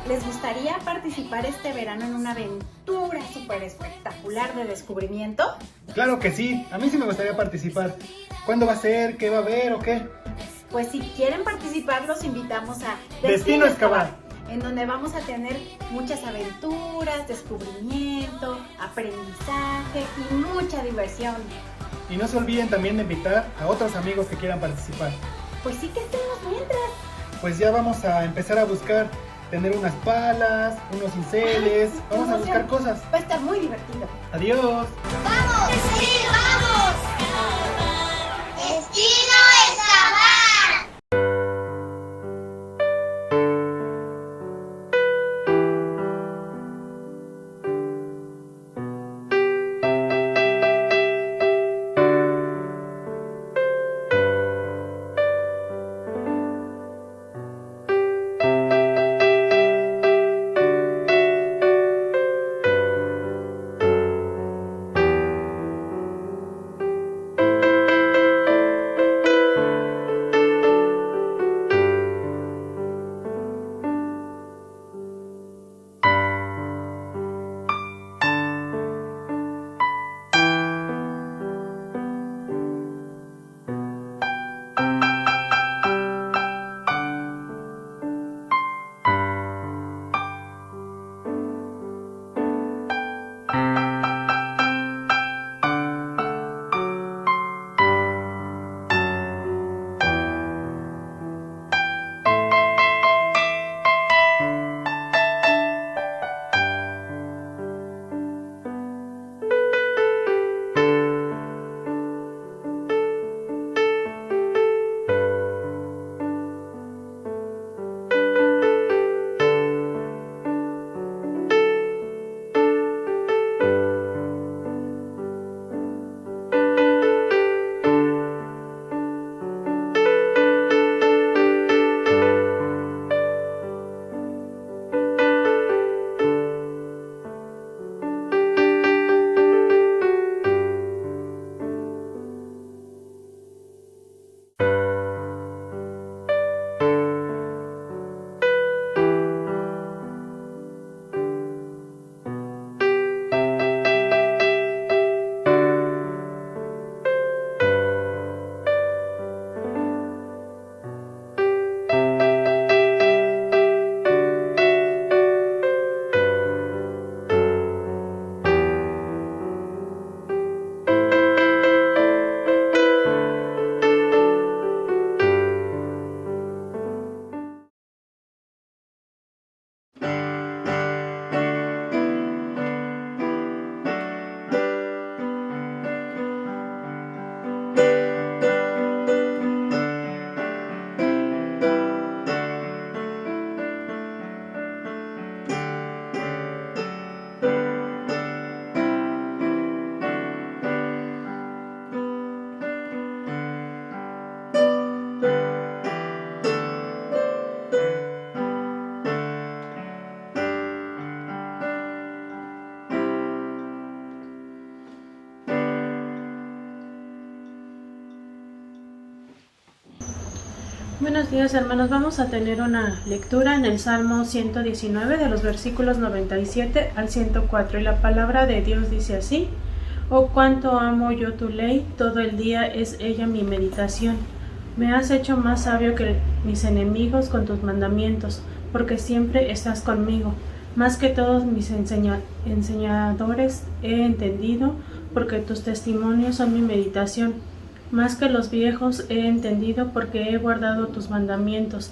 ¿Les gustaría participar este verano en una aventura súper espectacular de descubrimiento? Claro que sí, a mí sí me gustaría participar. ¿Cuándo va a ser? ¿Qué va a haber o qué? Pues si quieren participar, los invitamos a Destino Excavar, en donde vamos a tener muchas aventuras, descubrimiento, aprendizaje y mucha diversión. Y no se olviden también de invitar a otros amigos que quieran participar. Pues sí, ¿qué hacemos mientras? Pues ya vamos a empezar a buscar tener unas palas, unos cinceles, vamos a buscar cosas. Va a estar muy divertido. Adiós. ¡Vamos! ¡Sí, vamos! ¡Destino Excavar! Buenos días, hermanos. Vamos a tener una lectura en el Salmo 119 de los versículos 97 al 104 y la palabra de Dios dice así: Oh, cuánto amo yo tu ley, todo el día es ella mi meditación. Me has hecho más sabio que mis enemigos con tus mandamientos, porque siempre estás conmigo. Más que todos mis enseñadores he entendido, porque tus testimonios son mi meditación. Más que los viejos he entendido, porque he guardado tus mandamientos.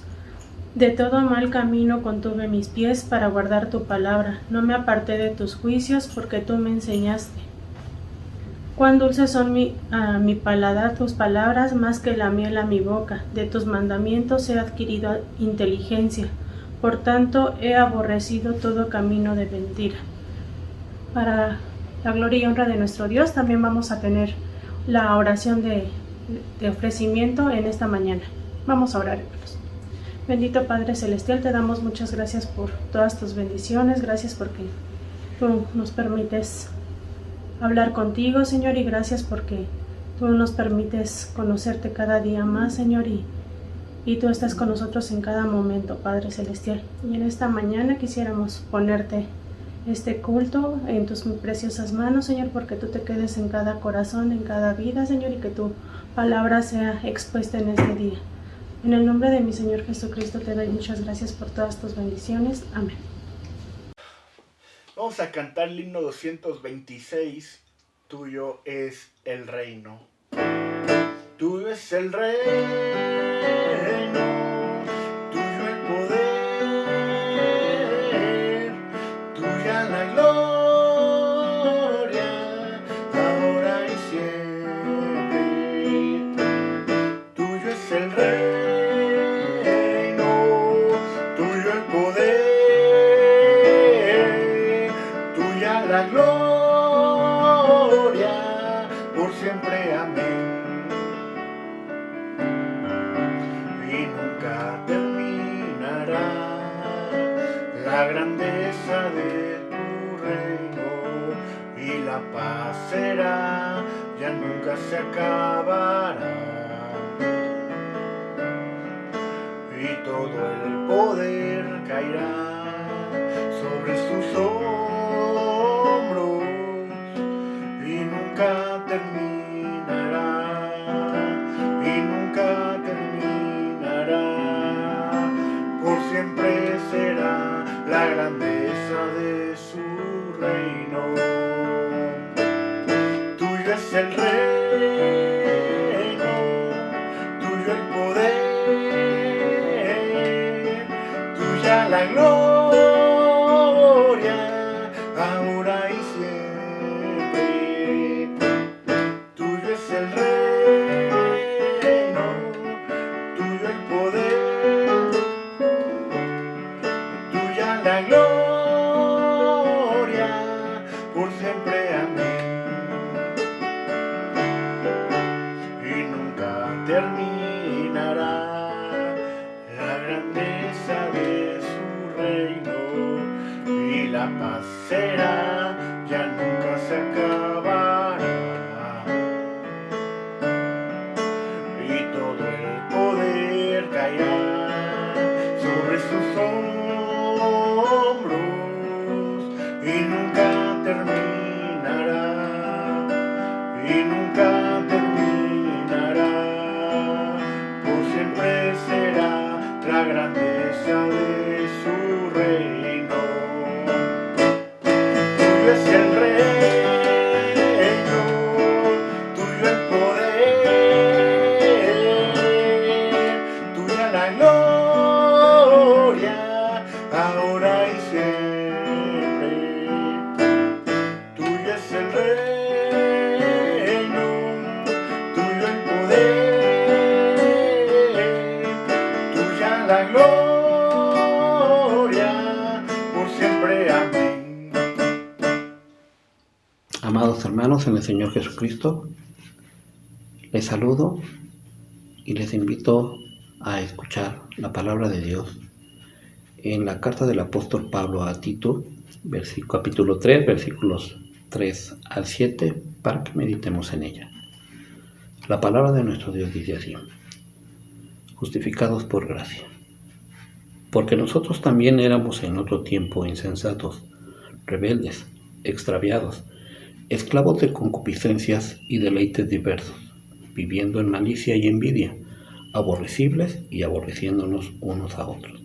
De todo mal camino contuve mis pies para guardar tu palabra. No me aparté de tus juicios, porque tú me enseñaste. Cuán dulces son a mi paladar tus palabras, más que la miel a mi boca. De tus mandamientos he adquirido inteligencia. Por tanto, he aborrecido todo camino de mentira. Para la gloria y honra de nuestro Dios, también vamos a tener la oración de ofrecimiento en esta mañana. Vamos a orar, hermanos. Bendito Padre Celestial, te damos muchas gracias por todas tus bendiciones. Gracias porque tú nos permites hablar contigo, Señor, y gracias porque tú nos permites conocerte cada día más, Señor, y tú estás con nosotros en cada momento, Padre Celestial. Y en esta mañana quisiéramos ponerte este culto en tus preciosas manos, Señor, porque tú te quedes en cada corazón, en cada vida, Señor, y que tu palabra sea expuesta en este día. En el nombre de mi Señor Jesucristo te doy muchas gracias por todas tus bendiciones. Amén. Vamos a cantar el himno 226, Tuyo es el reino. Tuyo es el reino, tuyo el poder, tuya la gloria, ahora y siempre. Tuyo es el reino, tuyo el poder, tuya la gloria, por siempre, amén. Y nunca terminará la grandeza de tu reino, y la paz será, ya nunca se acabará. Y todo el poder caerá sobre sus hombros, y nunca terminará, y nunca terminará. Por siempre será la grandeza de su reino. Tuyo es el reino, tuyo el poder, tuya la gloria, ahora y siempre. Tuyo es el reino, tuyo el poder, tuya la gloria, por siempre, amén. Y nunca terminará la grandeza de su reino, y la paz será, ya nunca se acabará. Y todo el poder caerá sobre sus hombros, y nunca terminará, y nunca terminará. Por siempre será la grandeza de su reino. Tuyo es el reino, tuyo el poder, tuya la gloria, ahora y siempre. Tuyo es el reino, tuyo el poder, tuya la gloria, por siempre, amén. Amados hermanos en el Señor Jesucristo, les saludo y les invito a escuchar la palabra de Dios en la carta del apóstol Pablo a Tito, capítulo 3, versículos 3 al 7, para que meditemos en ella. La palabra de nuestro Dios dice así: justificados por gracia. Porque nosotros también éramos en otro tiempo insensatos, rebeldes, extraviados, esclavos de concupiscencias y deleites diversos, viviendo en malicia y envidia, aborrecibles y aborreciéndonos unos a otros.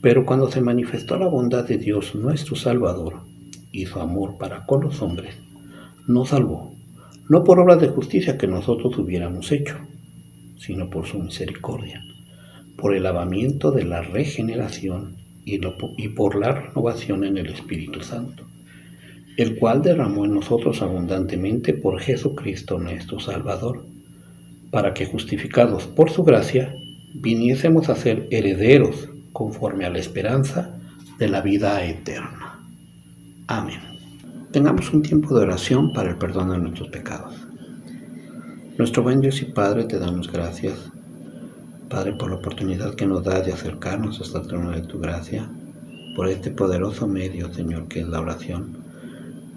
Pero cuando se manifestó la bondad de Dios nuestro Salvador y su amor para con los hombres, nos salvó, no por obras de justicia que nosotros hubiéramos hecho, sino por su misericordia, por el lavamiento de la regeneración y por la renovación en el Espíritu Santo, el cual derramó en nosotros abundantemente por Jesucristo nuestro Salvador, para que justificados por su gracia, viniésemos a ser herederos conforme a la esperanza de la vida eterna. Amén. Tengamos un tiempo de oración para el perdón de nuestros pecados. Nuestro buen Dios y Padre, te damos gracias, Padre, por la oportunidad que nos da de acercarnos hasta el trono de tu gracia, por este poderoso medio, Señor, que es la oración,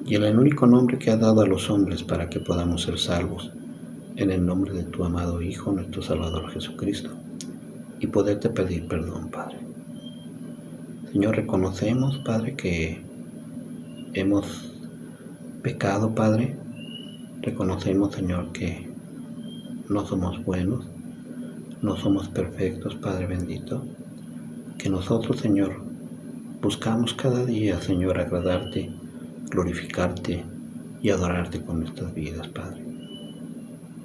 y el único nombre que has dado a los hombres para que podamos ser salvos, en el nombre de tu amado Hijo, nuestro Salvador Jesucristo, y poderte pedir perdón, Padre. Señor, reconocemos, Padre, que hemos pecado, Padre. Reconocemos, Señor, que no somos buenos, no somos perfectos, Padre bendito, que nosotros, Señor, buscamos cada día, Señor, agradarte, glorificarte y adorarte con nuestras vidas, Padre.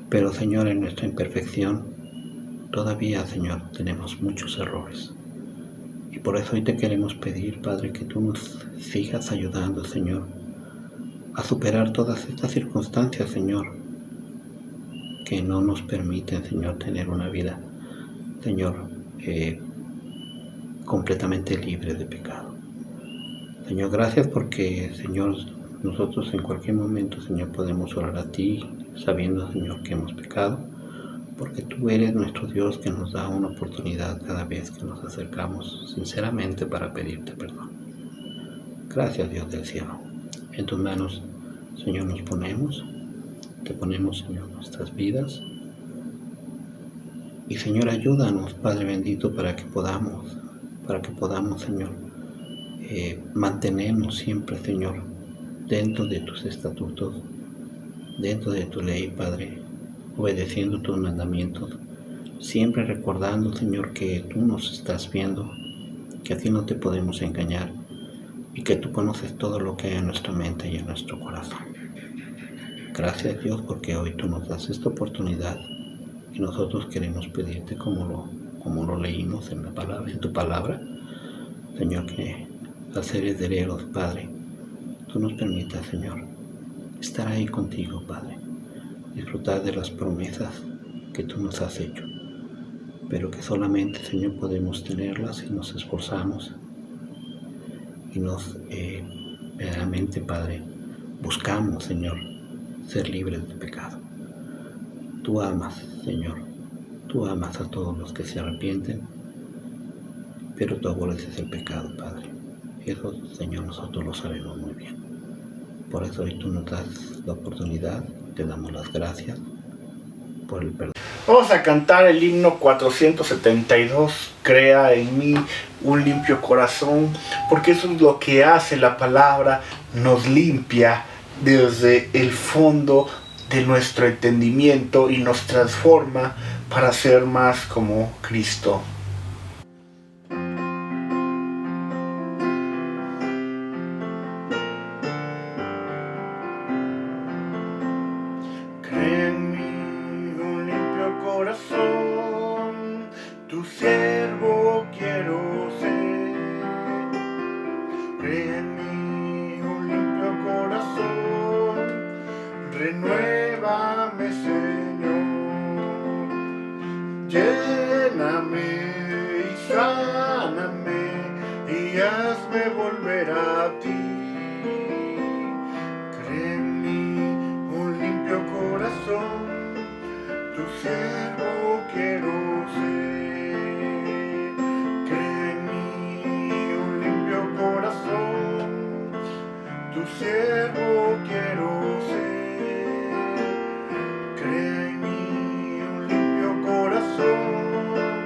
Pero, Señor, en nuestra imperfección, todavía, Señor, tenemos muchos errores. Y por eso hoy te queremos pedir, Padre, que tú nos sigas ayudando, Señor, a superar todas estas circunstancias, Señor, que no nos permiten, Señor, tener una vida, Señor, completamente libre de pecado. Señor, gracias porque, Señor, nosotros en cualquier momento, Señor, podemos orar a ti, sabiendo, Señor, que hemos pecado, porque tú eres nuestro Dios que nos da una oportunidad cada vez que nos acercamos sinceramente para pedirte perdón. Gracias, Dios del cielo. En tus manos, Señor, nos ponemos, te ponemos, Señor, nuestras vidas. Y, Señor, ayúdanos, Padre bendito, para que podamos, Señor, mantenernos siempre, Señor, dentro de tus estatutos, dentro de tu ley, Padre, obedeciendo tus mandamientos, siempre recordando, Señor, que tú nos estás viendo, que a ti no te podemos engañar y que tú conoces todo lo que hay en nuestra mente y en nuestro corazón. Gracias, Dios, porque hoy tú nos das esta oportunidad y nosotros queremos pedirte como lo leímos en tu palabra, Señor, que al ser herederos, Padre, tú nos permitas, Señor, estar ahí contigo, Padre, disfrutar de las promesas que tú nos has hecho, pero que solamente, Señor, podemos tenerlas si nos esforzamos y nos verdaderamente, Padre, buscamos, Señor, ser libres de pecado. Tú amas, Señor, tú amas a todos los que se arrepienten, pero tú aborreces el pecado, Padre. Eso, Señor, nosotros lo sabemos muy bien. Por eso hoy tú nos das la oportunidad, te damos las gracias por el perdón. Vamos a cantar el himno 472, Crea en mí un limpio corazón, porque eso es lo que hace la palabra, nos limpia desde el fondo de nuestro entendimiento y nos transforma para ser más como Cristo. Crea en mí un limpio corazón, tu siervo quiero ser. Crea en mí un limpio corazón, renuévame, Señor. Lléname y sáname y hazme volver a ti. Crea en mí un limpio corazón, tu siervo quiero ser. Crea en mí un limpio corazón, tu siervo quiero ser. Crea en mí un limpio corazón,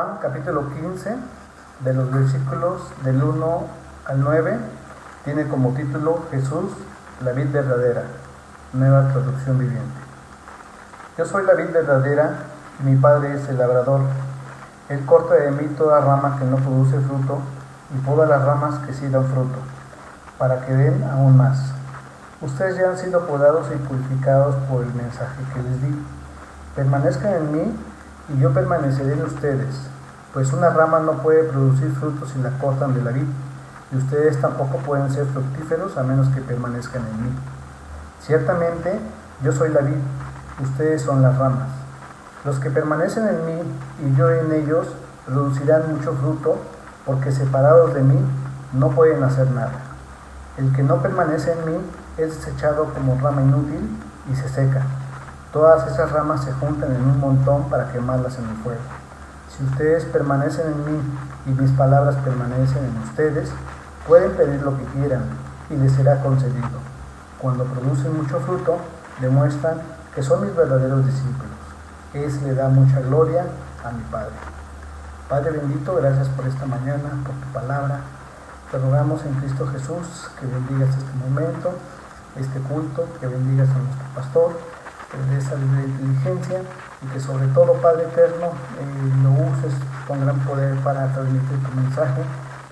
Juan capítulo 15, de los versículos del 1 al 9, tiene como título Jesús, la vid verdadera, nueva traducción viviente. Yo soy la vid verdadera y mi Padre es el labrador. Él corta de mí toda rama que no produce fruto y poda las ramas que sí dan fruto, para que den aún más. Ustedes ya han sido podados y purificados por el mensaje que les di. Permanezcan en mí y yo permaneceré en ustedes, pues una rama no puede producir frutos si la cortan de la vid, y ustedes tampoco pueden ser fructíferos a menos que permanezcan en mí. Ciertamente, yo soy la vid, ustedes son las ramas. Los que permanecen en mí y yo en ellos producirán mucho fruto, porque separados de mí no pueden hacer nada. El que no permanece en mí es desechado como rama inútil y se seca. Todas esas ramas se juntan en un montón para quemarlas en el fuego. Si ustedes permanecen en mí y mis palabras permanecen en ustedes, pueden pedir lo que quieran y les será concedido. Cuando producen mucho fruto, demuestran que son mis verdaderos discípulos. Eso le da mucha gloria a mi Padre. Padre bendito, gracias por esta mañana, por tu palabra. Te rogamos en Cristo Jesús que bendigas este momento, este culto, que bendigas a nuestro pastor, que le des sabiduría e inteligencia y que sobre todo, Padre eterno, lo uses con gran poder para transmitir tu mensaje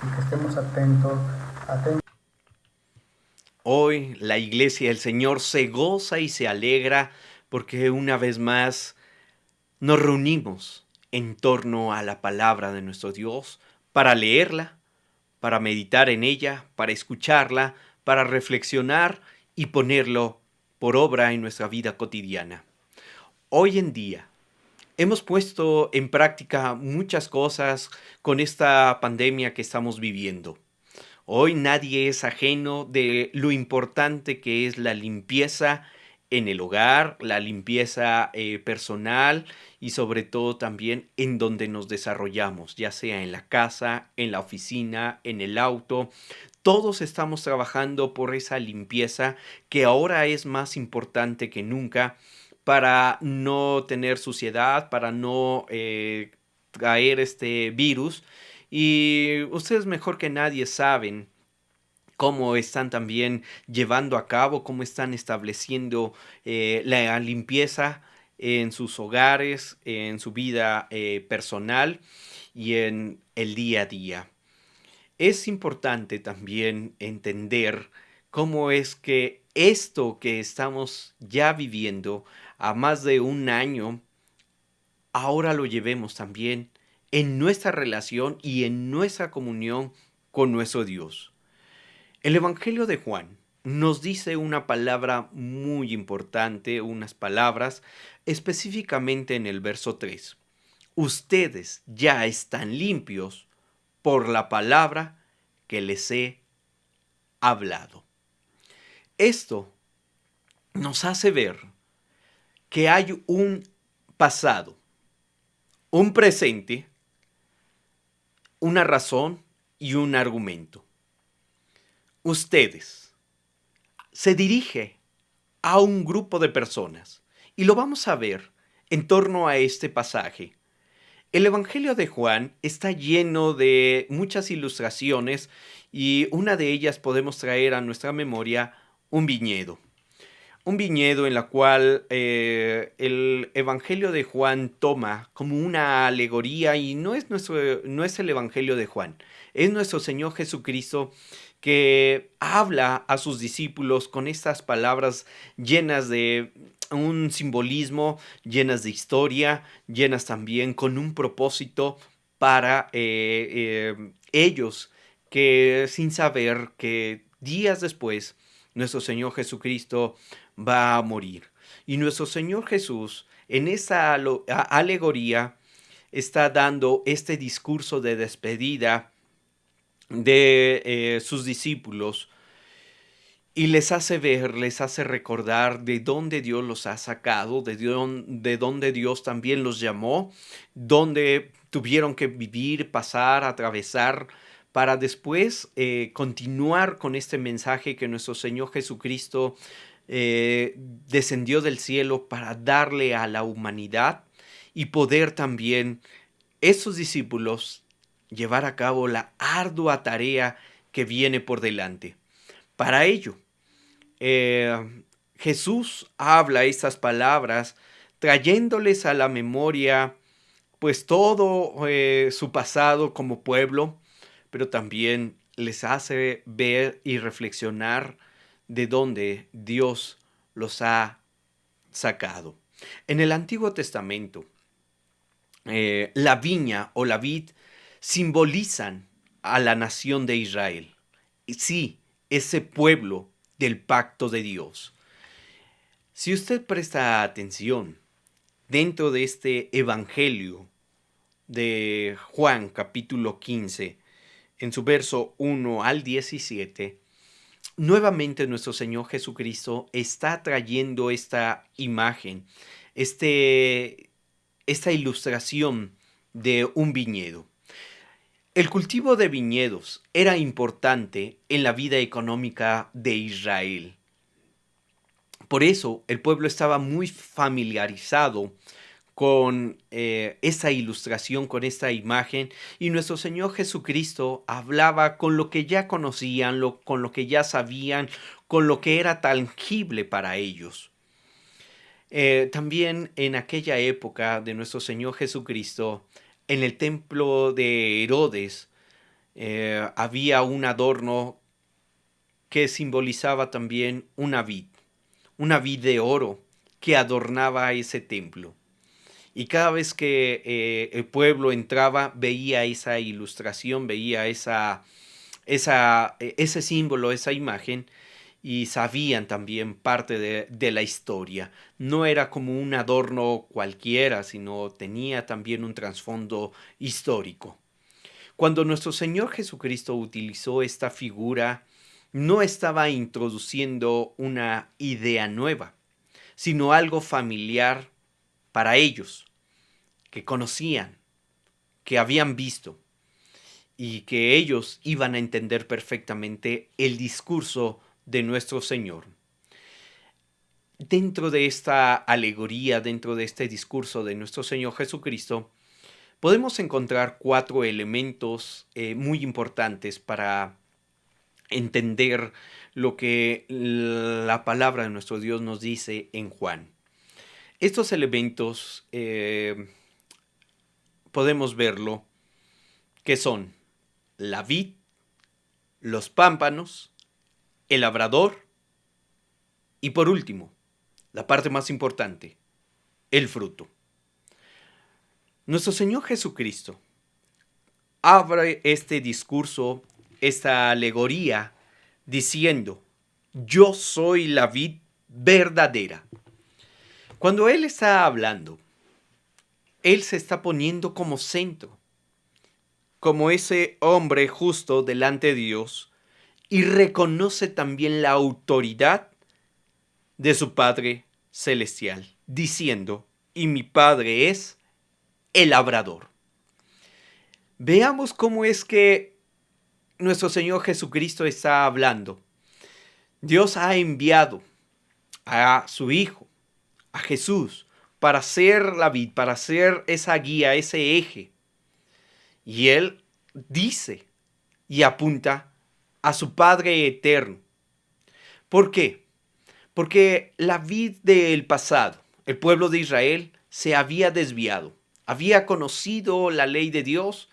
y que estemos atentos. Hoy la iglesia del Señor se goza y se alegra porque una vez más nos reunimos en torno a la palabra de nuestro Dios para leerla, para meditar en ella, para escucharla, para reflexionar y ponerlo por obra en nuestra vida cotidiana. Hoy en día hemos puesto en práctica muchas cosas con esta pandemia que estamos viviendo. Hoy nadie es ajeno de lo importante que es la limpieza en el hogar, la limpieza personal y sobre todo también en donde nos desarrollamos, ya sea en la casa, en la oficina, en el auto. Todos estamos trabajando por esa limpieza que ahora es más importante que nunca para no tener suciedad, para no traer este virus. Y ustedes mejor que nadie saben cómo están también llevando a cabo, cómo están estableciendo la limpieza en sus hogares, en su vida personal y en el día a día. Es importante también entender cómo es que esto que estamos ya viviendo a más de un año, ahora lo llevemos también en nuestra relación y en nuestra comunión con nuestro Dios. El Evangelio de Juan nos dice una palabra muy importante, unas palabras específicamente en el verso 3. Ustedes ya están limpios por la palabra que les he hablado. Esto nos hace ver que hay un pasado, un presente, una razón y un argumento. Ustedes se dirige a un grupo de personas y lo vamos a ver en torno a este pasaje. El Evangelio de Juan está lleno de muchas ilustraciones y una de ellas podemos traer a nuestra memoria un viñedo. Un viñedo en la cual el Evangelio de Juan toma como una alegoría y no es el Evangelio de Juan, es nuestro Señor Jesucristo que habla a sus discípulos con estas palabras llenas de un simbolismo, llenas de historia, llenas también con un propósito para ellos que sin saber que días después nuestro Señor Jesucristo va a morir. Y nuestro Señor Jesús en esa alegoría está dando este discurso de despedida de sus discípulos y les hace ver, les hace recordar de dónde Dios los ha sacado, de dónde Dios también los llamó, dónde tuvieron que vivir, pasar, atravesar, para después continuar con este mensaje que nuestro Señor Jesucristo descendió del cielo para darle a la humanidad y poder también estos discípulos llevar a cabo la ardua tarea que viene por delante. Para ello, Jesús habla estas palabras trayéndoles a la memoria pues todo su pasado como pueblo, pero también les hace ver y reflexionar de dónde Dios los ha sacado. En el Antiguo Testamento, la viña o la vid simbolizan a la nación de Israel. Y sí, ese pueblo del pacto de Dios. Si usted presta atención, dentro de este evangelio de Juan capítulo 15, en su verso 1 al 17, nuevamente nuestro Señor Jesucristo está trayendo esta imagen, esta ilustración de un viñedo. El cultivo de viñedos era importante en la vida económica de Israel. Por eso el pueblo estaba muy familiarizado con esta ilustración, con esta imagen, y nuestro Señor Jesucristo hablaba con lo que ya conocían, con lo que ya sabían, con lo que era tangible para ellos. También en aquella época de nuestro Señor Jesucristo, en el templo de Herodes, había un adorno que simbolizaba también una vid de oro que adornaba ese templo. Y cada vez que el pueblo entraba, veía esa ilustración, veía ese símbolo, esa imagen, y sabían también parte de la historia. No era como un adorno cualquiera, sino tenía también un trasfondo histórico. Cuando nuestro Señor Jesucristo utilizó esta figura, no estaba introduciendo una idea nueva, sino algo familiar para ellos, que conocían, que habían visto, y que ellos iban a entender perfectamente el discurso de nuestro Señor. Dentro de esta alegoría, dentro de este discurso de nuestro Señor Jesucristo, podemos encontrar 4 elementos muy importantes para entender lo que la palabra de nuestro Dios nos dice en Juan. Estos elementos podemos verlo que son la vid, los pámpanos, el labrador y por último, la parte más importante, el fruto. Nuestro Señor Jesucristo abre este discurso, esta alegoría, diciendo: yo soy la vid verdadera. Cuando Él está hablando, Él se está poniendo como centro, como ese hombre justo delante de Dios, y reconoce también la autoridad de su Padre Celestial, diciendo: y mi Padre es el labrador. Veamos cómo es que nuestro Señor Jesucristo está hablando. Dios ha enviado a su Hijo, a Jesús, para ser la vid, para ser esa guía, ese eje. Y Él dice y apunta a su Padre eterno. ¿Por qué? Porque la vid del pasado, el pueblo de Israel, se había desviado. Había conocido la ley de Dios,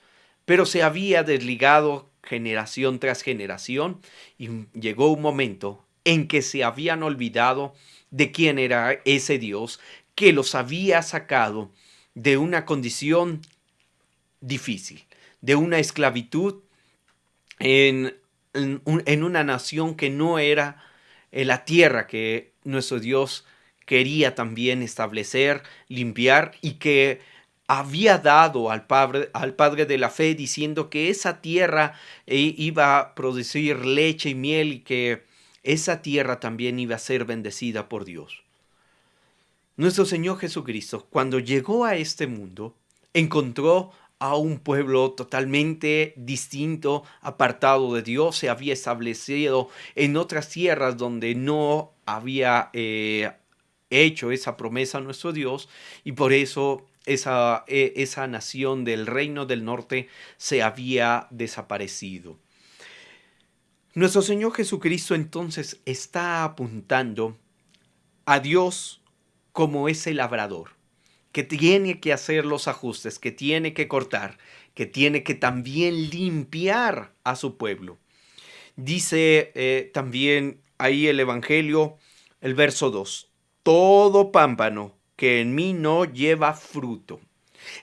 pero se había desligado generación tras generación, y llegó un momento en que se habían olvidado de quién era ese Dios que los había sacado de una condición difícil, de una esclavitud en una nación que no era la tierra que nuestro Dios quería también establecer, limpiar, y que había dado al padre de la fe, diciendo que esa tierra iba a producir leche y miel, y que esa tierra también iba a ser bendecida por Dios. Nuestro Señor Jesucristo, cuando llegó a este mundo, encontró a un pueblo totalmente distinto, apartado de Dios. Se había establecido en otras tierras donde no había hecho esa promesa a nuestro Dios, y por eso esa nación del reino del norte se había desaparecido. Nuestro Señor Jesucristo entonces está apuntando a Dios como ese labrador, que tiene que hacer los ajustes, que tiene que cortar, que tiene que también limpiar a su pueblo. Dice también ahí el Evangelio, el verso 2, todo pámpano que en mí no lleva fruto.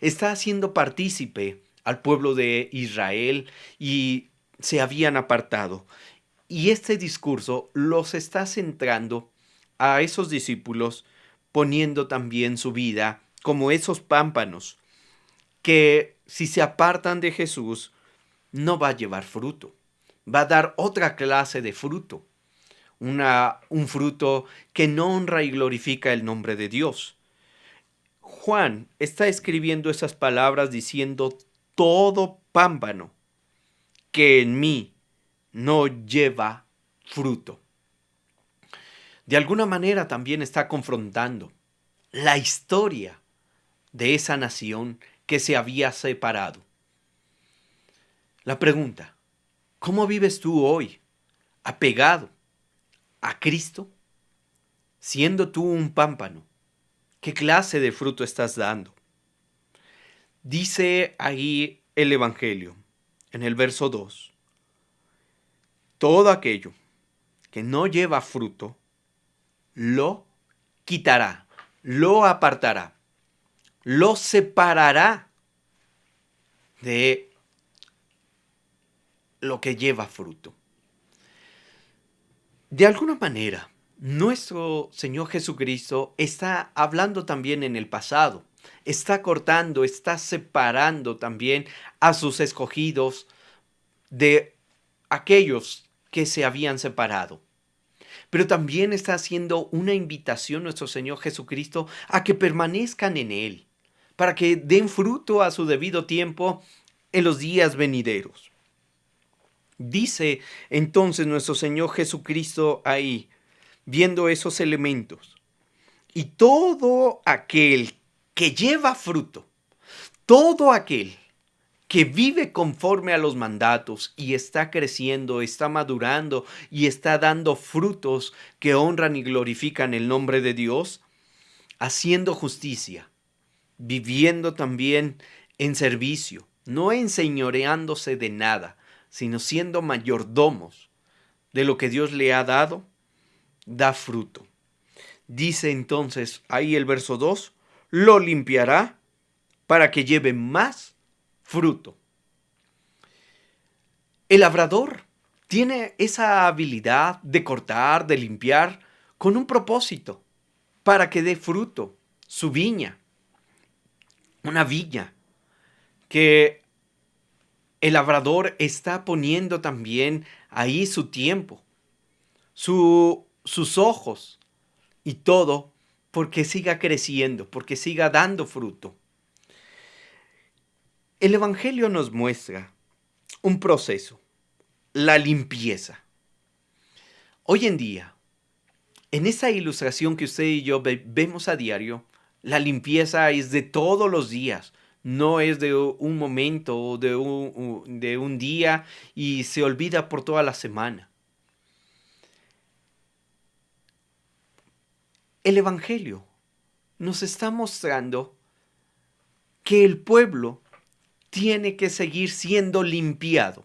Está haciendo partícipe al pueblo de Israel y se habían apartado. Y este discurso los está centrando a esos discípulos, poniendo también su vida como esos pámpanos que si se apartan de Jesús no va a llevar fruto, va a dar otra clase de fruto, un fruto que no honra y glorifica el nombre de Dios. Juan está escribiendo esas palabras diciendo todo pámpano que en mí no lleva fruto. De alguna manera también está confrontando la historia de esa nación que se había separado. La pregunta, ¿cómo vives tú hoy apegado a Cristo? Siendo tú un pámpano, ¿qué clase de fruto estás dando? Dice ahí el Evangelio, en el verso 2, todo aquello que no lleva fruto, lo quitará, lo apartará, lo separará de lo que lleva fruto. De alguna manera, nuestro Señor Jesucristo está hablando también en el pasado, está cortando, está separando también a sus escogidos de aquellos que se habían separado. Pero también está haciendo una invitación nuestro Señor Jesucristo a que permanezcan en Él, para que den fruto a su debido tiempo en los días venideros. Dice entonces nuestro Señor Jesucristo ahí, viendo esos elementos, y todo aquel que lleva fruto, todo aquel que vive conforme a los mandatos y está creciendo, está madurando y está dando frutos que honran y glorifican el nombre de Dios, haciendo justicia, viviendo también en servicio, no enseñoreándose de nada, sino siendo mayordomos de lo que Dios le ha dado, da fruto. Dice entonces ahí el verso 2, lo limpiará para que lleve más fruto. El labrador tiene esa habilidad de cortar, de limpiar, con un propósito, para que dé fruto, su viña. Una viña que el labrador está poniendo también ahí su tiempo, sus ojos y todo, porque siga creciendo, porque siga dando fruto. El Evangelio nos muestra un proceso, la limpieza. Hoy en día, en esa ilustración que usted y yo vemos a diario, la limpieza es de todos los días, no es de un momento o de un día y se olvida por toda la semana. El Evangelio nos está mostrando que el pueblo tiene que seguir siendo limpiado.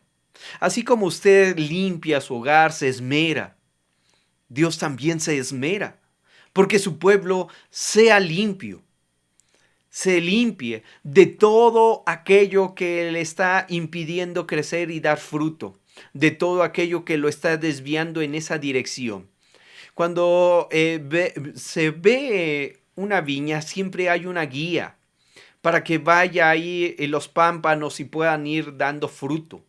Así como usted limpia su hogar, se esmera, Dios también se esmera porque su pueblo sea limpio, se limpie de todo aquello que le está impidiendo crecer y dar fruto, de todo aquello que lo está desviando en esa dirección. Cuando se ve una viña, siempre hay una guía para que vaya ahí en los pámpanos y puedan ir dando fruto.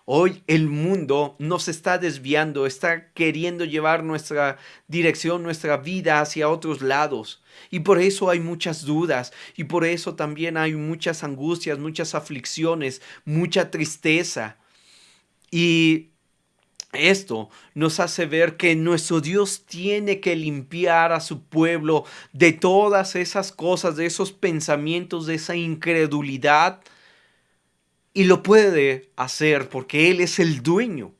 Hoy el mundo nos está desviando, está queriendo llevar nuestra dirección, nuestra vida hacia otros lados. Y por eso hay muchas dudas, y por eso también hay muchas angustias, muchas aflicciones, mucha tristeza. Y Esto nos hace ver que nuestro Dios tiene que limpiar a su pueblo de todas esas cosas, de esos pensamientos, de esa incredulidad. Y lo puede hacer porque Él es el dueño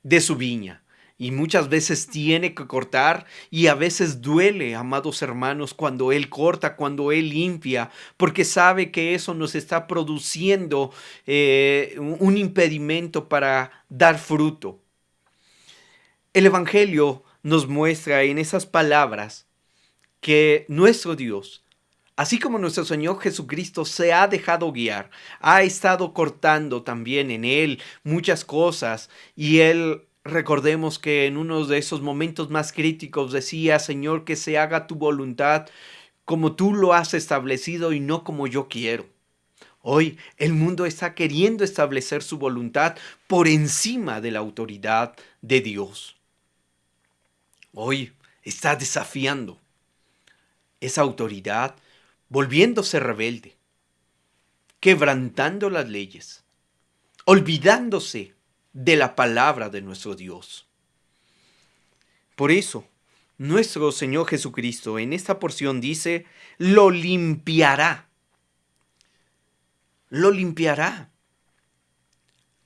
de su viña. Y muchas veces tiene que cortar y a veces duele, amados hermanos, cuando Él corta, cuando Él limpia, porque sabe que eso nos está produciendo un impedimento para dar fruto. El Evangelio nos muestra en esas palabras que nuestro Dios, así como nuestro Señor Jesucristo se ha dejado guiar, ha estado cortando también en Él muchas cosas y Él, recordemos que en uno de esos momentos más críticos decía: Señor, que se haga tu voluntad como tú lo has establecido y no como yo quiero. Hoy el mundo está queriendo establecer su voluntad por encima de la autoridad de Dios. Hoy está desafiando esa autoridad, volviéndose rebelde, quebrantando las leyes, olvidándose de la palabra de nuestro Dios. Por eso, nuestro Señor Jesucristo en esta porción dice: lo limpiará. Lo limpiará.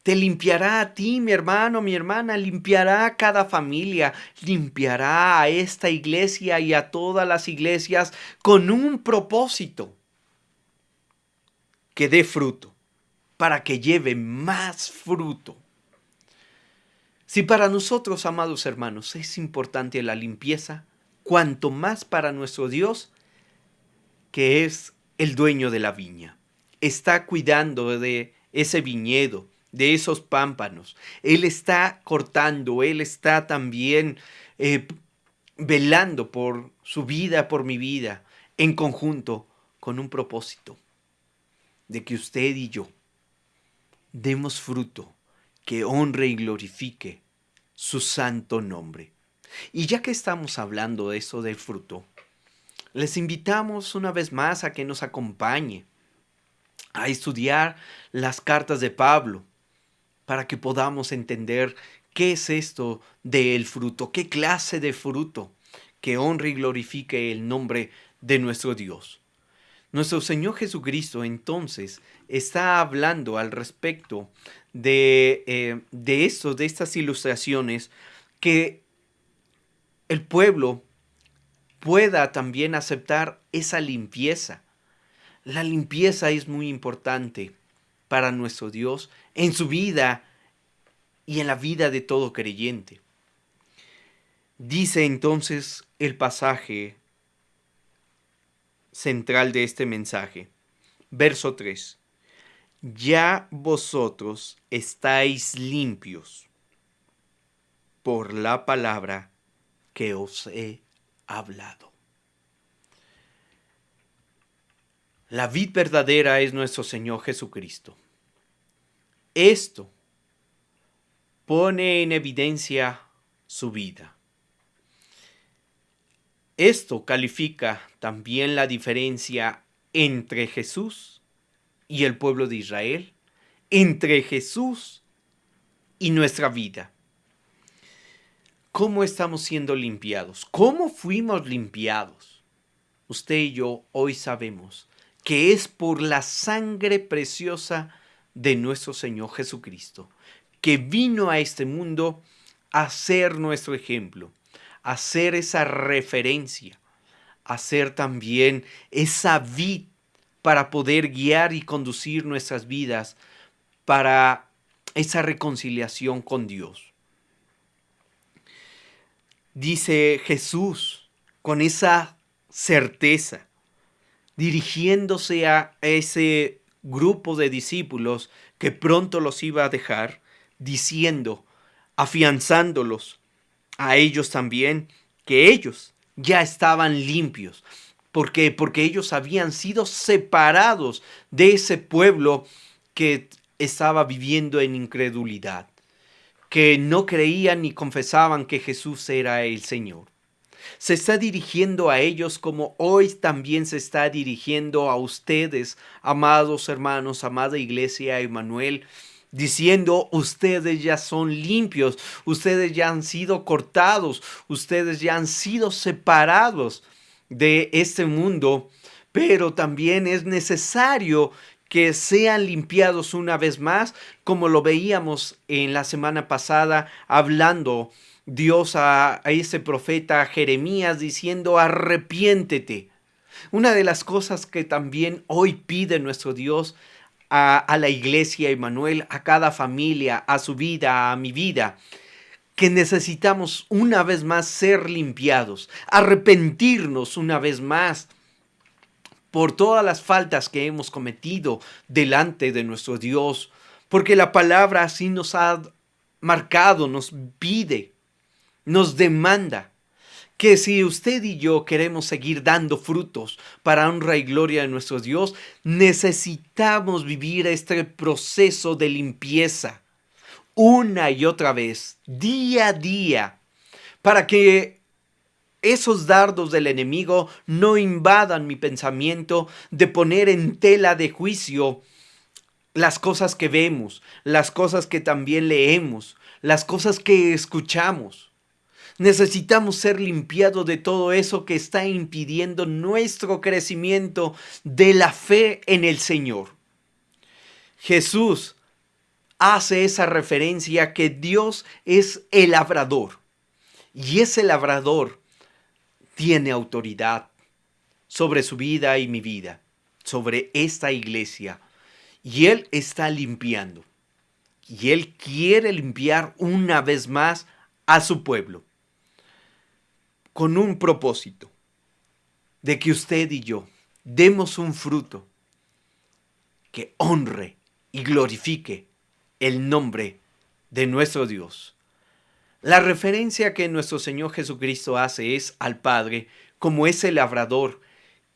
Te limpiará a ti, mi hermano, mi hermana, limpiará a cada familia, limpiará a esta iglesia y a todas las iglesias con un propósito: que dé fruto, para que lleve más fruto. Si para nosotros, amados hermanos, es importante la limpieza, cuanto más para nuestro Dios, que es el dueño de la viña. Está cuidando de ese viñedo, de esos pámpanos. Él está cortando, Él está también velando por su vida, por mi vida, en conjunto con un propósito de que usted y yo demos fruto que honre y glorifique su santo nombre. Y ya que estamos hablando de eso del fruto, les invitamos una vez más a que nos acompañe a estudiar las cartas de Pablo, para que podamos entender qué es esto del fruto, qué clase de fruto que honre y glorifique el nombre de nuestro Dios. Nuestro Señor Jesucristo entonces está hablando al respecto de esto, de estas ilustraciones, que el pueblo pueda también aceptar esa limpieza. La limpieza es muy importante para nuestro Dios en su vida y en la vida de todo creyente. Dice entonces el pasaje central de este mensaje, verso 3: ya vosotros estáis limpios por la palabra que os he hablado. La vid verdadera es nuestro Señor Jesucristo. Esto pone en evidencia su vida. Esto califica también la diferencia entre Jesús y el pueblo de Israel, entre Jesús y nuestra vida. ¿Cómo estamos siendo limpiados? ¿Cómo fuimos limpiados? Usted y yo hoy sabemos que es por la sangre preciosa de nuestro Señor Jesucristo, que vino a este mundo a ser nuestro ejemplo, a ser esa referencia, a ser también esa vid para poder guiar y conducir nuestras vidas para esa reconciliación con Dios. Dice Jesús con esa certeza, dirigiéndose a ese grupo de discípulos que pronto los iba a dejar, diciendo, afianzándolos a ellos también, que ellos ya estaban limpios. ¿Por qué? Porque ellos habían sido separados de ese pueblo que estaba viviendo en incredulidad, que no creían ni confesaban que Jesús era el Señor. Se está dirigiendo a ellos como hoy también se está dirigiendo a ustedes, amados hermanos, amada iglesia Emmanuel, diciendo, ustedes ya son limpios, ustedes ya han sido cortados, ustedes ya han sido separados de este mundo, pero también es necesario que sean limpiados una vez más, como lo veíamos en la semana pasada, hablando Dios a ese profeta Jeremías diciendo, arrepiéntete. Una de las cosas que también hoy pide nuestro Dios a la iglesia Emmanuel, a cada familia, a su vida, a mi vida, que necesitamos una vez más ser limpiados, arrepentirnos una vez más por todas las faltas que hemos cometido delante de nuestro Dios, porque la palabra así nos ha marcado, nos pide, nos demanda que si usted y yo queremos seguir dando frutos para honra y gloria de nuestro Dios, necesitamos vivir este proceso de limpieza una y otra vez, día a día, para que esos dardos del enemigo no invadan mi pensamiento de poner en tela de juicio las cosas que vemos, las cosas que también leemos, las cosas que escuchamos. Necesitamos ser limpiados de todo eso que está impidiendo nuestro crecimiento de la fe en el Señor. Jesús hace esa referencia que Dios es el labrador y ese labrador tiene autoridad sobre su vida y mi vida, sobre esta iglesia, y Él está limpiando y Él quiere limpiar una vez más a su pueblo, con un propósito de que usted y yo demos un fruto que honre y glorifique el nombre de nuestro Dios. La referencia que nuestro Señor Jesucristo hace es al Padre como ese labrador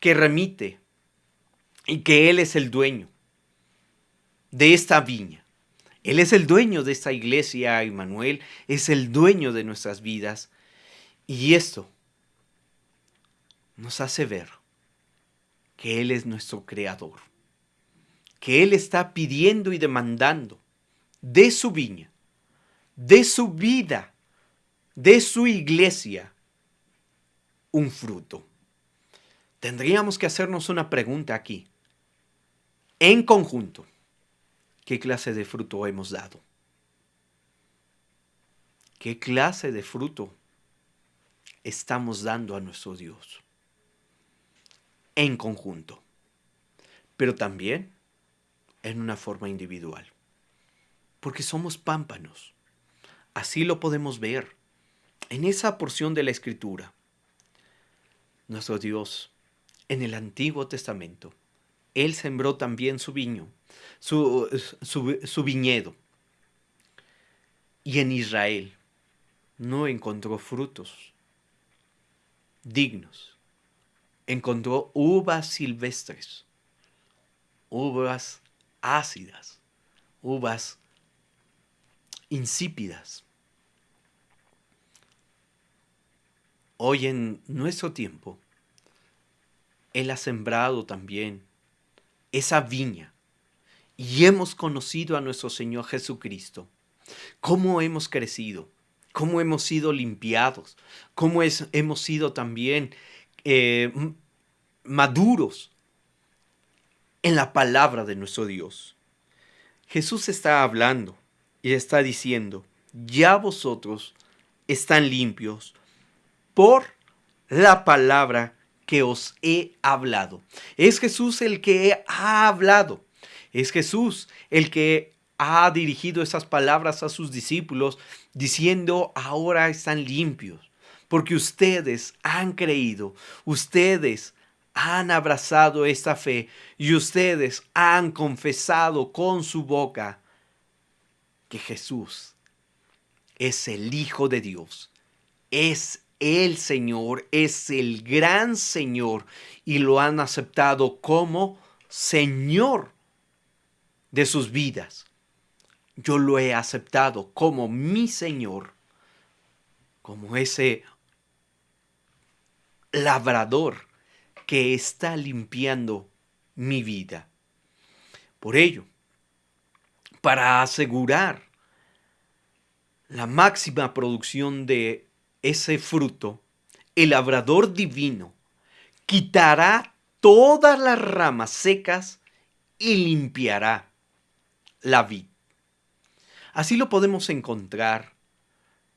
que remite y que Él es el dueño de esta viña. Él es el dueño de esta iglesia, Emmanuel, es el dueño de nuestras vidas. Y esto nos hace ver que Él es nuestro creador, que Él está pidiendo y demandando de su viña, de su vida, de su iglesia, un fruto. Tendríamos que hacernos una pregunta aquí, en conjunto. ¿Qué clase de fruto hemos dado? ¿Qué clase de fruto estamos dando a nuestro Dios? En conjunto, pero también en una forma individual, porque somos pámpanos. Así lo podemos ver en esa porción de la Escritura. Nuestro Dios, en el Antiguo Testamento, Él sembró también su viño, su viñedo. Y en Israel no encontró frutos dignos. Encontró uvas silvestres, uvas ácidas, uvas insípidas. Hoy en nuestro tiempo, Él ha sembrado también esa viña y hemos conocido a nuestro Señor Jesucristo. Cómo hemos crecido, cómo hemos sido limpiados, cómo hemos sido también maduros en la palabra de nuestro Dios. Jesús está hablando y está diciendo, ya vosotros están limpios por la palabra que os he hablado. Es Jesús el que ha hablado. Es Jesús el que ha dirigido esas palabras a sus discípulos diciendo, ahora están limpios, porque ustedes han creído, ustedes han abrazado esta fe y ustedes han confesado con su boca que Jesús es el Hijo de Dios, es el Señor, es el gran Señor y lo han aceptado como Señor de sus vidas. Yo lo he aceptado como mi Señor, como ese labrador que está limpiando mi vida. Por ello, para asegurar la máxima producción de ese fruto, el labrador divino quitará todas las ramas secas y limpiará la vid. Así lo podemos encontrar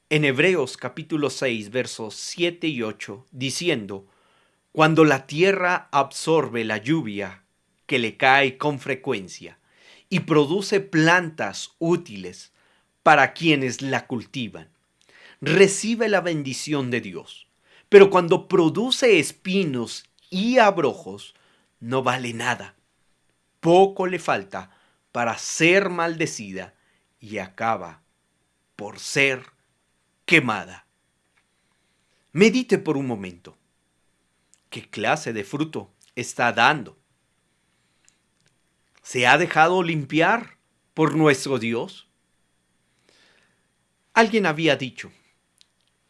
en Hebreos capítulo 6, versos 7 y 8, diciendo: cuando la tierra absorbe la lluvia que le cae con frecuencia y produce plantas útiles para quienes la cultivan, recibe la bendición de Dios. Pero cuando produce espinos y abrojos, no vale nada. Poco le falta para ser maldecida y acaba por ser quemada. Medite por un momento. ¿Qué clase de fruto está dando? ¿Se ha dejado limpiar por nuestro Dios? Alguien había dicho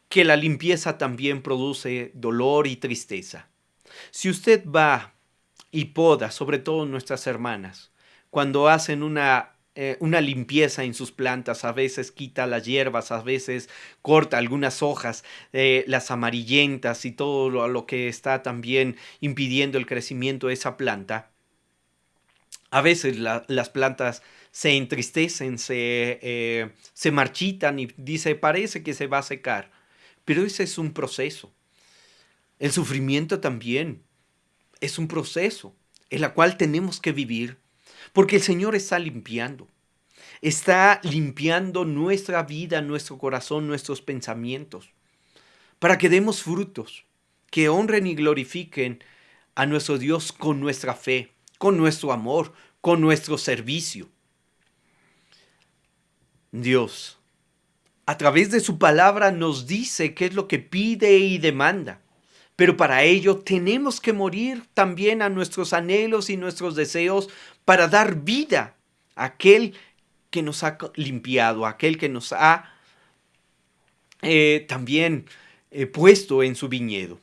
que la limpieza también produce dolor y tristeza. Si usted va y poda, sobre todo nuestras hermanas, cuando hacen una limpieza en sus plantas, a veces quita las hierbas, a veces corta algunas hojas, las amarillentas y todo lo que está también impidiendo el crecimiento de esa planta. A veces las plantas se entristecen, se marchitan y parece que se va a secar. Pero ese es un proceso. El sufrimiento también es un proceso en el cual tenemos que vivir, porque el Señor está limpiando nuestra vida, nuestro corazón, nuestros pensamientos, para que demos frutos que honren y glorifiquen a nuestro Dios con nuestra fe, con nuestro amor, con nuestro servicio. Dios, a través de su palabra, nos dice qué es lo que pide y demanda. Pero para ello tenemos que morir también a nuestros anhelos y nuestros deseos para dar vida a aquel que nos ha limpiado, a aquel que nos ha también puesto en su viñedo.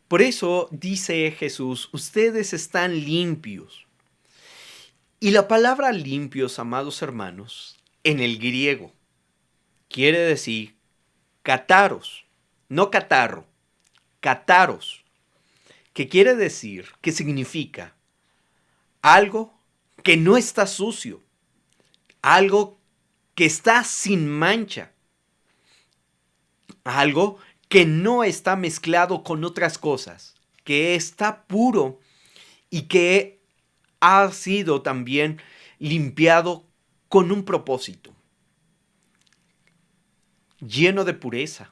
Por eso dice Jesús: ustedes están limpios. Y la palabra limpios, amados hermanos, en el griego quiere decir kataros, no catarro, kataros, que quiere decir, que significa algo que no está sucio, algo que está sin mancha, algo que no está mezclado con otras cosas, que está puro y que ha sido también limpiado con un propósito, lleno de pureza,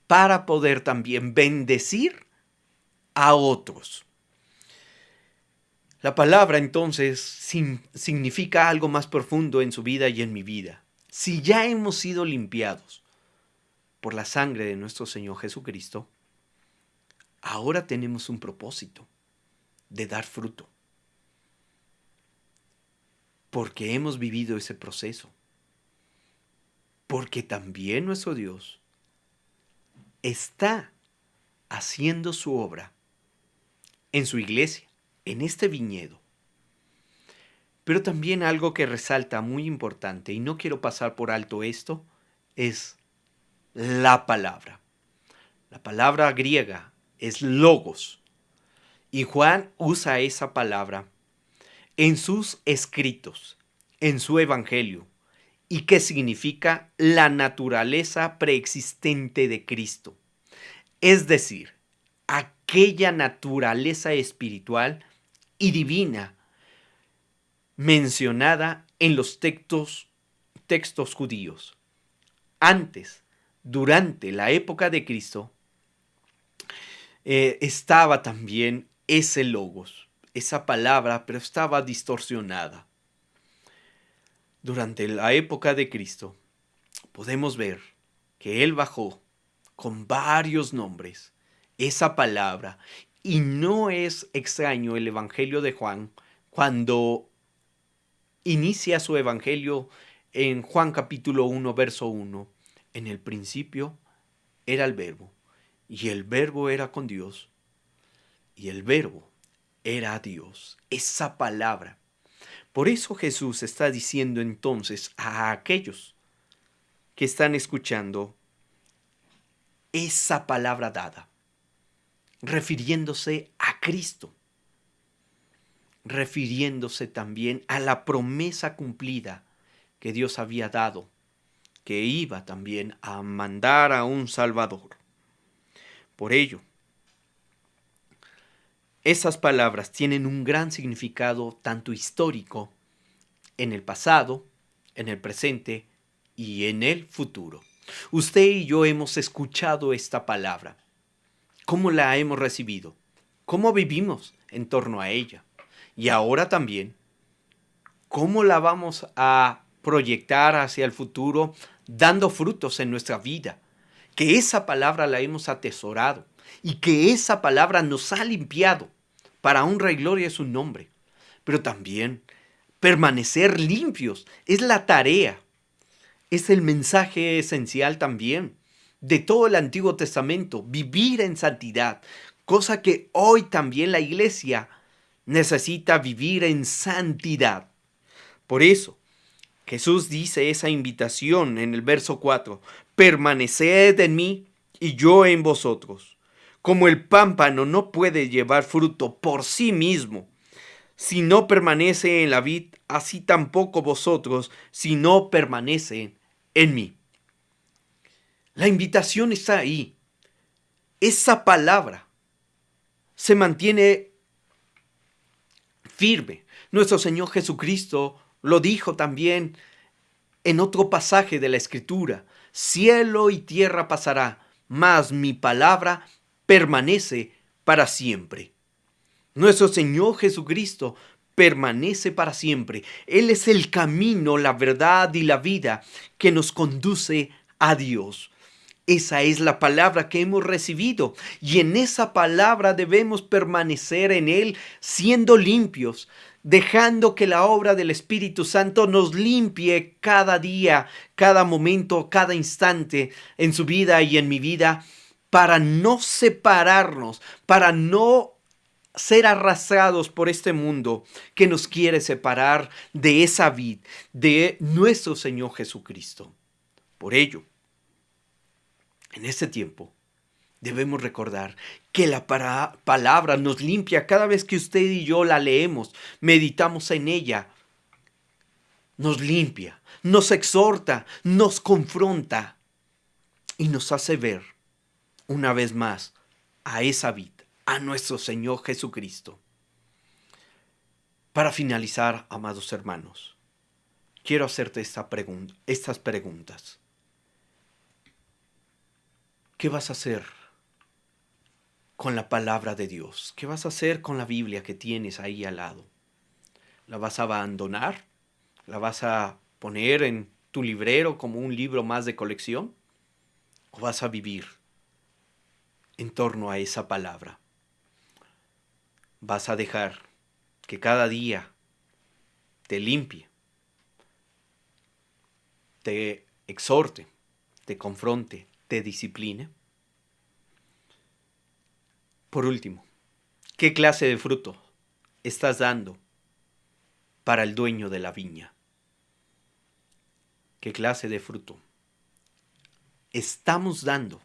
para poder también bendecir a otros. La palabra entonces significa algo más profundo en su vida y en mi vida. Si ya hemos sido limpiados por la sangre de nuestro Señor Jesucristo, ahora tenemos un propósito de dar fruto, porque hemos vivido ese proceso, porque también nuestro Dios está haciendo su obra en su iglesia, en este viñedo. Pero también algo que resalta muy importante, y no quiero pasar por alto esto, es la palabra. La palabra griega es logos, y Juan usa esa palabra en sus escritos, en su evangelio, y que significa la naturaleza preexistente de Cristo. Es decir, aquella naturaleza espiritual y divina mencionada en los textos judíos. Antes, durante la época de Cristo, estaba también ese logos, esa palabra, pero estaba distorsionada. Durante la época de Cristo, podemos ver que Él bajó con varios nombres esa palabra, y no es extraño el Evangelio de Juan cuando inicia su Evangelio en Juan capítulo 1, verso 1. En el principio era el Verbo, y el Verbo era con Dios, y el Verbo era Dios. Esa palabra. Por eso Jesús está diciendo entonces a aquellos que están escuchando esa palabra dada, refiriéndose a Cristo, refiriéndose también a la promesa cumplida que Dios había dado, que iba también a mandar a un Salvador. Por ello, esas palabras tienen un gran significado tanto histórico, en el pasado, en el presente y en el futuro. Usted y yo hemos escuchado esta palabra. ¿Cómo la hemos recibido? ¿Cómo vivimos en torno a ella? Y ahora también, ¿cómo la vamos a proyectar hacia el futuro dando frutos en nuestra vida? Que esa palabra la hemos atesorado y que esa palabra nos ha limpiado para honra y gloria de su nombre. Pero también permanecer limpios es la tarea, es el mensaje esencial también de todo el Antiguo Testamento, vivir en santidad, cosa que hoy también la iglesia necesita vivir en santidad. Por eso, Jesús dice esa invitación en el verso 4, permaneced en mí y yo en vosotros. Como el pámpano no puede llevar fruto por sí mismo, si no permanece en la vid, así tampoco vosotros, si no permanecen en mí. La invitación está ahí. Esa palabra se mantiene firme. Nuestro Señor Jesucristo lo dijo también en otro pasaje de la Escritura. Cielo y tierra pasará, mas mi palabra permanece para siempre. Nuestro Señor Jesucristo permanece para siempre. Él es el camino, la verdad y la vida que nos conduce a Dios. Esa es la palabra que hemos recibido y en esa palabra debemos permanecer en Él siendo limpios, dejando que la obra del Espíritu Santo nos limpie cada día, cada momento, cada instante en su vida y en mi vida, para no separarnos, para no ser arrastrados por este mundo que nos quiere separar de esa vid, de nuestro Señor Jesucristo. Por ello, en este tiempo, debemos recordar que la palabra nos limpia cada vez que usted y yo la leemos, meditamos en ella. Nos limpia, nos exhorta, nos confronta y nos hace ver una vez más a esa vid, a nuestro Señor Jesucristo. Para finalizar, amados hermanos, quiero hacerte estas preguntas. ¿Qué vas a hacer con la palabra de Dios? ¿Qué vas a hacer con la Biblia que tienes ahí al lado? ¿La vas a abandonar? ¿La vas a poner en tu librero como un libro más de colección? ¿O vas a vivir en torno a esa palabra? ¿Vas a dejar que cada día te limpie, te exhorte, te confronte, te discipline? Por último, ¿qué clase de fruto estás dando para el dueño de la viña? ¿Qué clase de fruto estamos dando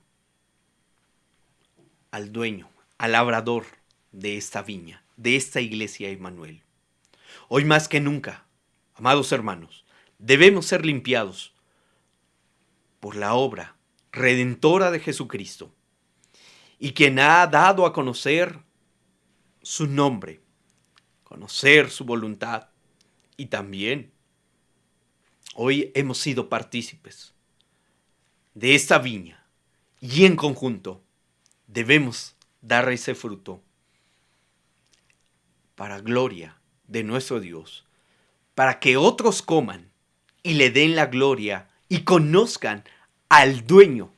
al dueño, al labrador de esta viña, de esta iglesia Emmanuel? Hoy más que nunca, amados hermanos, debemos ser limpiados por la obra redentora de Jesucristo y quien ha dado a conocer su nombre, conocer su voluntad, y también hoy hemos sido partícipes de esta viña y en conjunto debemos dar ese fruto para gloria de nuestro Dios, para que otros coman y le den la gloria y conozcan al dueño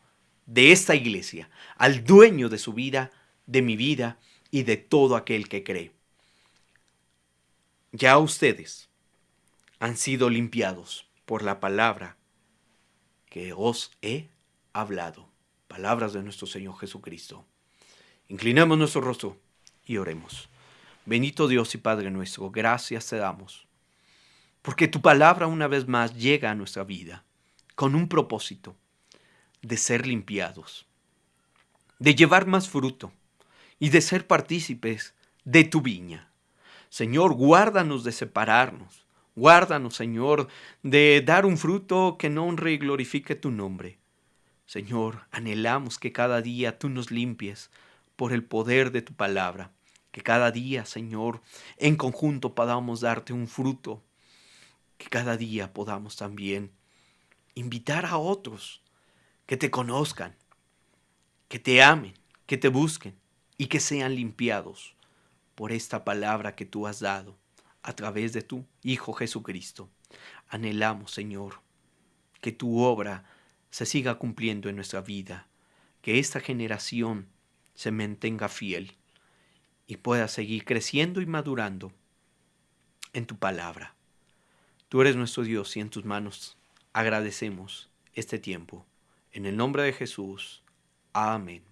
de esta iglesia, al dueño de su vida, de mi vida y de todo aquel que cree. Ya ustedes han sido limpiados por la palabra que os he hablado, palabras de nuestro Señor Jesucristo. Inclinamos nuestro rostro y oremos. Bendito Dios y Padre nuestro, gracias te damos porque tu palabra una vez más llega a nuestra vida con un propósito de ser limpiados, de llevar más fruto y de ser partícipes de tu viña. Señor, guárdanos de separarnos. Guárdanos, Señor, de dar un fruto que no honre y glorifique tu nombre. Señor, anhelamos que cada día tú nos limpies por el poder de tu palabra. Que cada día, Señor, en conjunto podamos darte un fruto. Que cada día podamos también invitar a otros que te conozcan, que te amen, que te busquen y que sean limpiados por esta palabra que tú has dado a través de tu Hijo Jesucristo. Anhelamos, Señor, que tu obra se siga cumpliendo en nuestra vida, que esta generación se mantenga fiel y pueda seguir creciendo y madurando en tu palabra. Tú eres nuestro Dios y en tus manos agradecemos este tiempo. En el nombre de Jesús. Amén.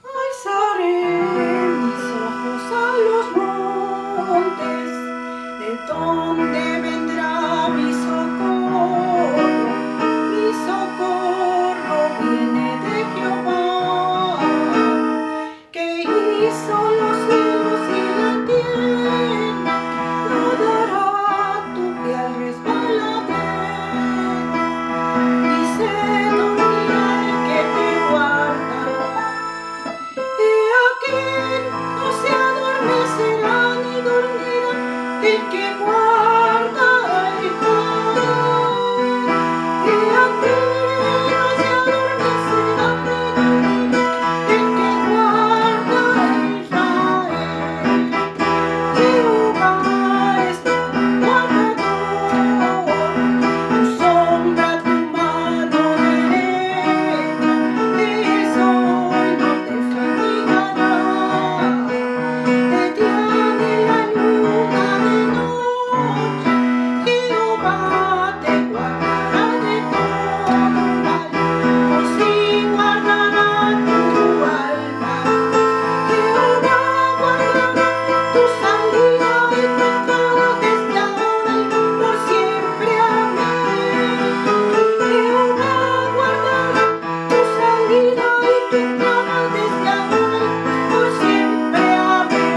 Alzaré mis ojos a los montes, ¿de dónde vendrá mi socorro? Mi socorro viene de Jehová, que hizo los cielos y la tierra. No dará tu pie al resbaladero, ni se dormirá el que te guarda. He aquí no se adormecerá ni dormirá el que guarda a Israel. He aquí no se adormecerá ni dormirá el que guarda a Israel. Jehová es tu guardador, tu sombra, tu mano derecha. El sol no te fatigará, de día ni la luna de noche. Jehová te guardará de todo mal, por si guardará tu alma. Jehová guardará tu salida y tu entrada desde ahora y por siempre. Amén. Jehová guardará tu salida y tu entrada desde ahora y por siempre. Amén.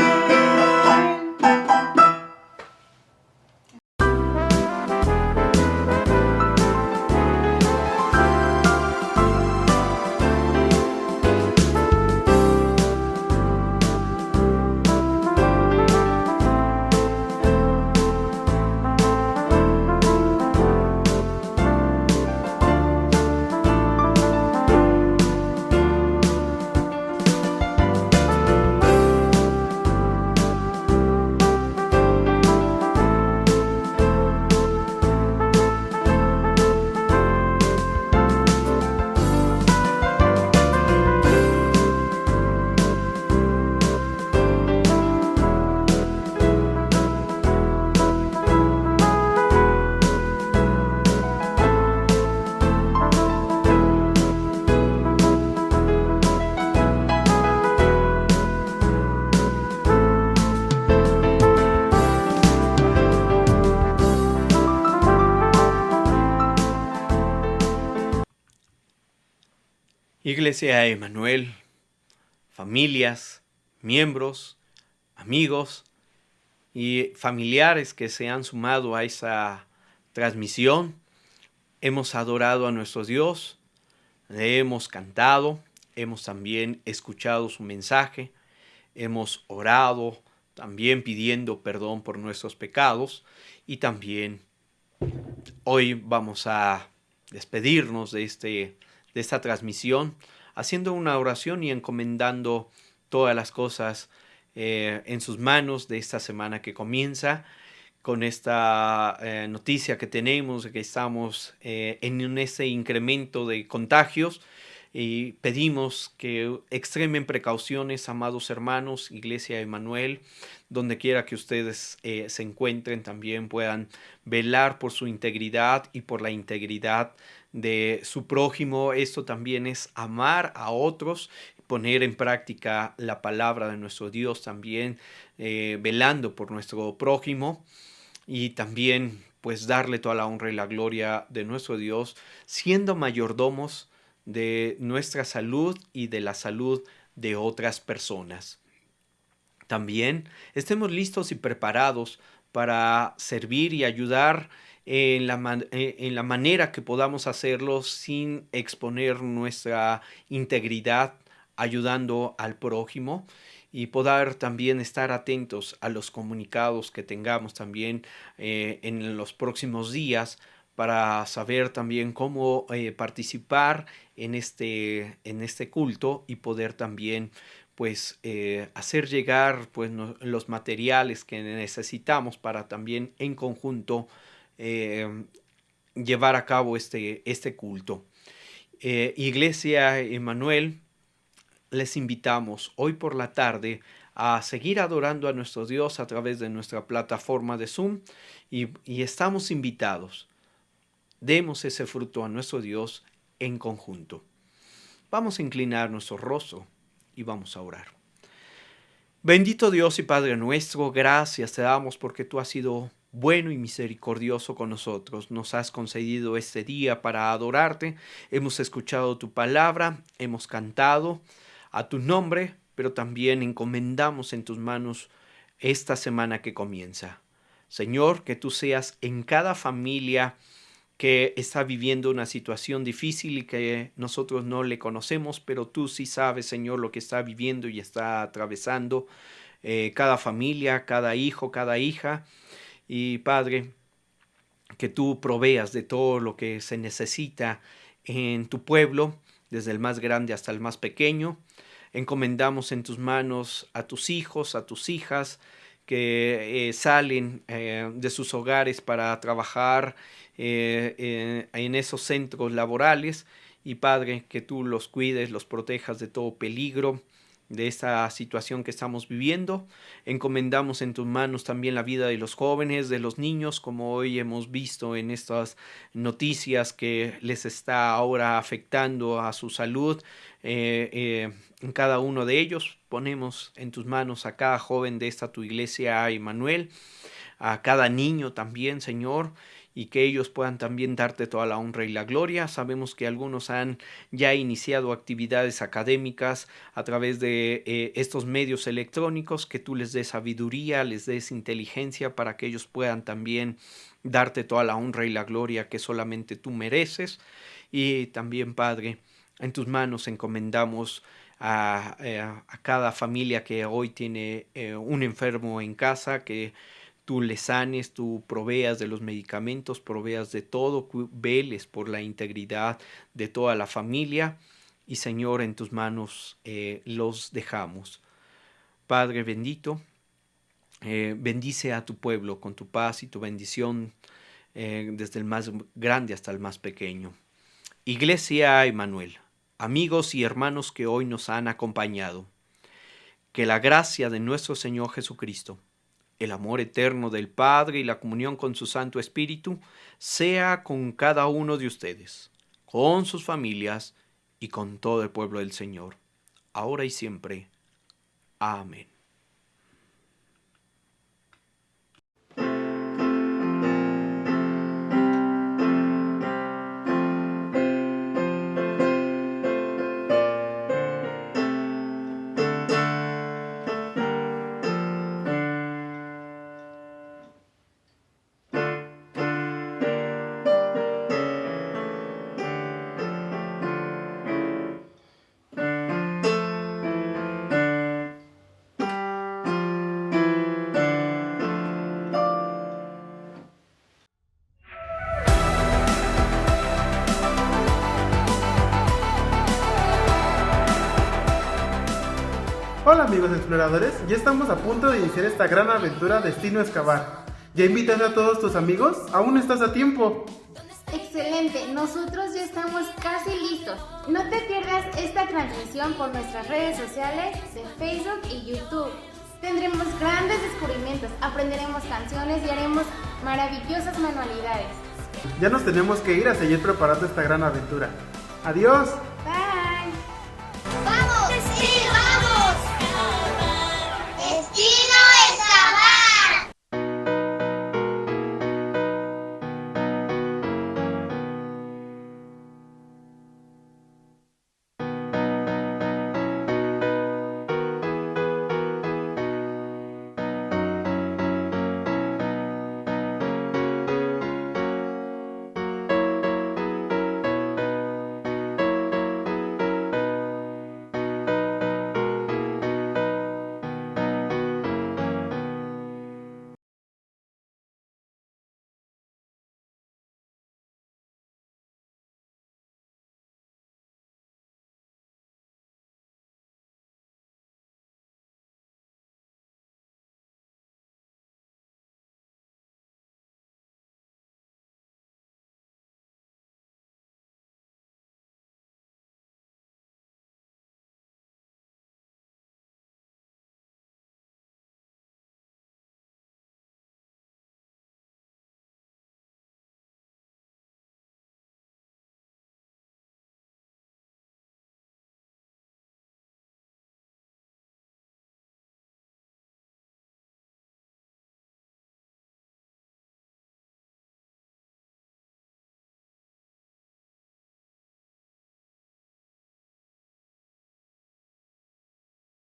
Iglesia Emanuel, familias, miembros, amigos y familiares que se han sumado a esa transmisión, hemos adorado a nuestro Dios, le hemos cantado, hemos también escuchado su mensaje, hemos orado también pidiendo perdón por nuestros pecados y también hoy vamos a despedirnos de esta transmisión haciendo una oración y encomendando todas las cosas en sus manos de esta semana que comienza, con esta noticia que tenemos, de que estamos en ese incremento de contagios, y pedimos que extremen precauciones, amados hermanos, Iglesia Emmanuel, donde quiera que ustedes se encuentren, también puedan velar por su integridad y por la integridad de su prójimo. Esto también es amar a otros, poner en práctica la palabra de nuestro Dios también, velando por nuestro prójimo, y también pues darle toda la honra y la gloria de nuestro Dios, siendo mayordomos de nuestra salud y de la salud de otras personas. También estemos listos y preparados para servir y ayudar en la manera que podamos hacerlo sin exponer nuestra integridad, ayudando al prójimo, y poder también estar atentos a los comunicados que tengamos también en los próximos días, para saber también cómo participar en este culto, y poder también pues hacer llegar pues los materiales que necesitamos para también en conjunto llevar a cabo este culto. Iglesia Emmanuel, les invitamos hoy por la tarde a seguir adorando a nuestro Dios a través de nuestra plataforma de Zoom, y estamos invitados. Demos ese fruto a nuestro Dios en conjunto. Vamos a inclinar nuestro rostro y vamos a orar. Bendito Dios y Padre nuestro, gracias te damos porque tú has sido bueno y misericordioso con nosotros. Nos has concedido este día para adorarte. Hemos escuchado tu palabra, hemos cantado a tu nombre, pero también encomendamos en tus manos esta semana que comienza. Señor, que tú seas en cada familia que está viviendo una situación difícil y que nosotros no le conocemos, pero tú sí sabes, Señor, lo que está viviendo y está atravesando cada familia, cada hijo, cada hija. Y Padre, que tú proveas de todo lo que se necesita en tu pueblo, desde el más grande hasta el más pequeño. Encomendamos en tus manos a tus hijos, a tus hijas, que salen de sus hogares para trabajar en esos centros laborales, y Padre, que tú los cuides, los protejas de todo peligro de esta situación que estamos viviendo. Encomendamos en tus manos también la vida de los jóvenes, de los niños, como hoy hemos visto en estas noticias que les está ahora afectando a su salud. En cada uno de ellos ponemos en tus manos a cada joven de esta tu iglesia Emmanuel, a cada niño también, Señor, y que ellos puedan también darte toda la honra y la gloria. Sabemos que algunos han ya iniciado actividades académicas a través de estos medios electrónicos, que tú les des sabiduría, les des inteligencia para que ellos puedan también darte toda la honra y la gloria que solamente tú mereces. Y también, Padre, en tus manos encomendamos a cada familia que hoy tiene un enfermo en casa, que tú le sanes, tú proveas de los medicamentos, proveas de todo, veles por la integridad de toda la familia. Y Señor, en tus manos los dejamos. Padre bendito, bendice a tu pueblo con tu paz y tu bendición, desde el más grande hasta el más pequeño. Iglesia Emmanuel, amigos y hermanos que hoy nos han acompañado, que la gracia de nuestro Señor Jesucristo, el amor eterno del Padre y la comunión con su Santo Espíritu sea con cada uno de ustedes, con sus familias y con todo el pueblo del Señor, ahora y siempre. Amén. Hola amigos exploradores, ya estamos a punto de iniciar esta gran aventura Destino Excavar. ¿Ya invitaste a todos tus amigos? Aún estás a tiempo. Excelente, nosotros ya estamos casi listos. No te pierdas esta transmisión por nuestras redes sociales de Facebook y YouTube. Tendremos grandes descubrimientos, aprenderemos canciones y haremos maravillosas manualidades. Ya nos tenemos que ir a seguir preparando esta gran aventura. ¡Adiós!